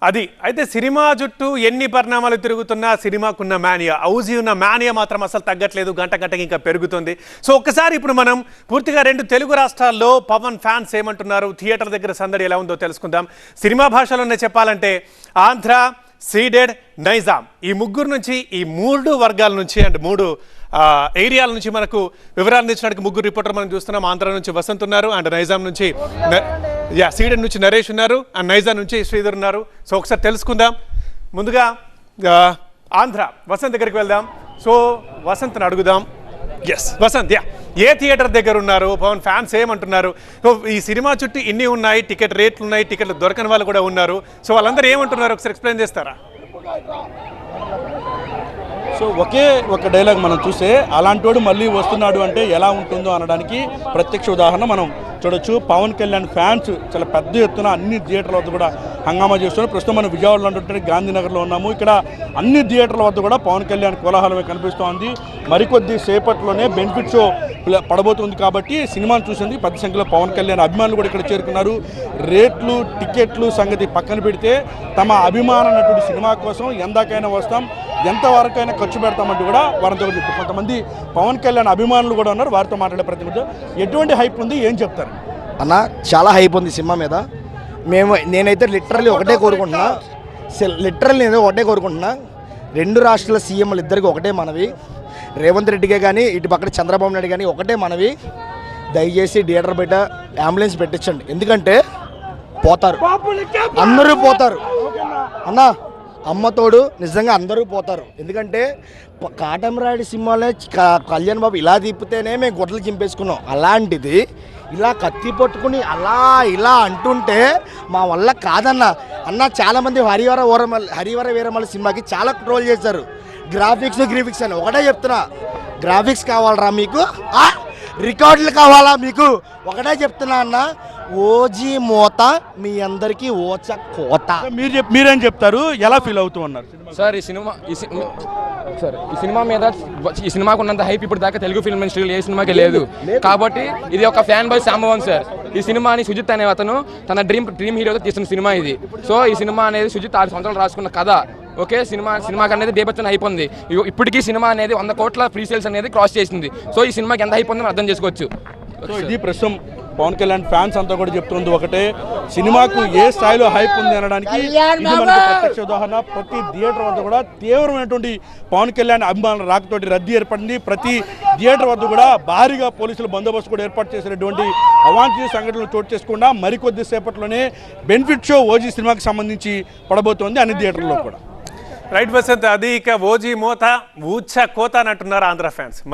అది అయితే సినిమా చుట్టూ ఎన్ని పరిణామాలు తిరుగుతున్నా సినిమాకున్న మానియా ఔజీ ఉన్న మానియా మాత్రం అసలు తగ్గట్లేదు, గంట గంటకి ఇంకా పెరుగుతుంది. సో ఒక్కసారి ఇప్పుడు మనం పూర్తిగా రెండు తెలుగు రాష్ట్రాల్లో పవన్ ఫ్యాన్స్ ఏమంటున్నారు, థియేటర్ దగ్గర సందడి ఎలా ఉందో తెలుసుకుందాం. సినిమా భాషలోనే చెప్పాలంటే ఆంధ్ర, సీడెడ్, నైజాం ఈ ముగ్గురు నుంచి, ఈ మూడు వర్గాల నుంచి అండ్ మూడు ఏరియాల నుంచి మనకు వివరాలు ఇచ్చడానికి ముగ్గురు రిపోర్టర్ మనం చూస్తున్నాం. ఆంధ్ర నుంచి వసంత్ ఉన్నారు, అండ్ నైజాం నుంచి సీడెడ్ నుంచి నరేష్ ఉన్నారు, అండ్ నైజాం నుంచి శ్రీధర్ ఉన్నారు. సో ఒకసారి తెలుసుకుందాం. ముందుగా ఆంధ్ర వసంత్ దగ్గరికి వెళ్దాం. సో వసంత్ని అడుగుదాం. ఎస్ వసంత్, ఏ థియేటర్ దగ్గర ఉన్నారు, పవన్ ఫ్యాన్స్ ఏమంటున్నారు? సో ఈ సినిమా చుట్టూ ఇన్ని ఉన్నాయి, టికెట్ రేట్లు ఉన్నాయి, టికెట్లు దొరకని వాళ్ళు కూడా ఉన్నారు. సో వాళ్ళందరూ ఏమంటున్నారు ఒకసారి ఎక్స్ప్లెయిన్ చేస్తారా? సో ఒకే ఒక డైలాగ్ మనం చూస్తే అలాంటోడు మళ్ళీ వస్తున్నాడు అంటే ఎలా ఉంటుందో అనడానికి ప్రత్యక్ష ఉదాహరణ మనం చూడొచ్చు. పవన్ కళ్యాణ్ ఫ్యాన్స్ చాలా పెద్ద ఎత్తున అన్ని థియేటర్ల వద్ద కూడా హంగామా చేస్తున్నారు. ప్రస్తుతం మనం విజయవాడలో ఉంటుంటే గాంధీనగర్లో ఉన్నాము. ఇక్కడ అన్ని థియేటర్ల వద్ద కూడా పవన్ కళ్యాణ్ కోలాహలమే కనిపిస్తోంది. మరికొద్ది సేపట్లోనే బెనిఫిట్ షో పడబోతుంది కాబట్టి సినిమాను చూసేందుకు పెద్ద సంఖ్యలో పవన్ కళ్యాణ్ అభిమానులు కూడా ఇక్కడ చేరుకున్నారు. రేట్లు, టికెట్లు సంగతి పక్కన పెడితే తమ అభిమాన నటుడు సినిమా కోసం ఎందాకైనా వస్తాం, ఎంతవరకైనా ఖర్చు పెడతామంటూ కూడా వారితో చెప్తారు. కొంతమంది పవన్ కళ్యాణ్ అభిమానులు కూడా ఉన్నారు, వారితో మాట్లాడే ప్రతినిధి. ఎటువంటి హైప్ ఉంది, ఏం చెప్తారు అన్న? చాలా హైప్ ఉంది సినిమా మీద. నేనైతే లిటరల్లీ ఒకటే కోరుకుంటున్నా, రెండు రాష్ట్రాల సీఎంలు ఇద్దరికి ఒకటే మనవి, రేవంత్ రెడ్డికే కానీ ఇటు పక్కన చంద్రబాబు నాయుడు కానీ ఒకటే మనవి, దయచేసి థియేటర్ బయట అంబులెన్స్ పెట్టించండి. ఎందుకంటే పోతారు, అందరూ పోతారు అన్న, అమ్మతోడు నిజంగా అందరూ పోతారు. ఎందుకంటే కాటమరాయుడు సినిమాలో కళ్యాణ్ బాబు ఇలా తిప్పితేనే మేము గొడ్డలు చింపేసుకున్నాం, అలాంటిది ఇలా కత్తి పట్టుకుని అలా ఇలా అంటుంటే మా వల్ల కాదన్న. అన్న చాలామంది హరివర వీరమల్లి సినిమాకి చాలా ట్రోల్ చేశారు. గ్రాఫిక్స్ అని ఒకటే చెప్తున్నా, గ్రాఫిక్స్ కావాలరా మీకు, రికార్డులు కావాలా మీకు, ఒకటే చెప్తున్నా అన్న. ఓజీ మోత మీ అందరికీ ఓచ కోత. మీరేం చెప్తారు, ఎలా ఫీల్ అవుతూ ఉన్నారు సార్? ఈ సినిమా మీద ఈ సినిమాకు ఉన్నంత హైప్ ఇప్పుడు దాకా తెలుగు ఫిల్మ్ ఇండస్ట్రీలో ఏ సినిమాకి లేదు. కాబట్టి ఇది ఒక ఫ్యాన్ బాయ్ సంభవం సార్. ఈ సినిమాని సుజిత్ అనే అతను తన డ్రీమ్ హీరోతో తీసిన సినిమా ఇది. సో ఈ సినిమా అనేది సుజిత్ 6 సంవత్సరాలు రాసుకున్న కథ. ఓకే, సినిమాకి అనేది బేబచ్చన్ హైప్ ఉంది. ఇప్పటికీ సినిమా అనేది 100 కోట్ల ప్రీ సేల్స్ అనేది క్రాస్ చేసింది. సో ఈ సినిమాకి ఎంత హైప్ ఉందో అర్థం చేసుకోవచ్చు. సో ఇది ప్రస్తుతం పవన్ కళ్యాణ్ ఫ్యాన్స్ అంతా కూడా చెప్తుంది ఒకటే, సినిమాకు ఏ స్థాయిలో హైప్ ఉంది అనడానికి ఇది మనకి ప్రత్యక్ష ఉదాహరణ. ప్రతి థియేటర్ వద్ద కూడా తీవ్రమైనటువంటి పవన్ కళ్యాణ్ అభిమానుల రాకతోటి రద్దీ ఏర్పడింది. ప్రతి థియేటర్ వద్ద కూడా భారీగా పోలీసుల బందోబస్తు కూడా ఏర్పాటు చేసినటువంటి అవాంఛనీయ సంఘటనలు చోటు చేసుకుండా మరికొద్ది సేపట్లోనే బెనిఫిట్ షో ఓజీ సినిమాకి సంబంధించి పడబోతోంది అన్ని థియేటర్లో కూడా. రైట్ వసంత్, అది ఇక ఓజీ మోత ఊచ కోత అని అంటున్నారు ఆంధ్ర ఫ్యాన్స్.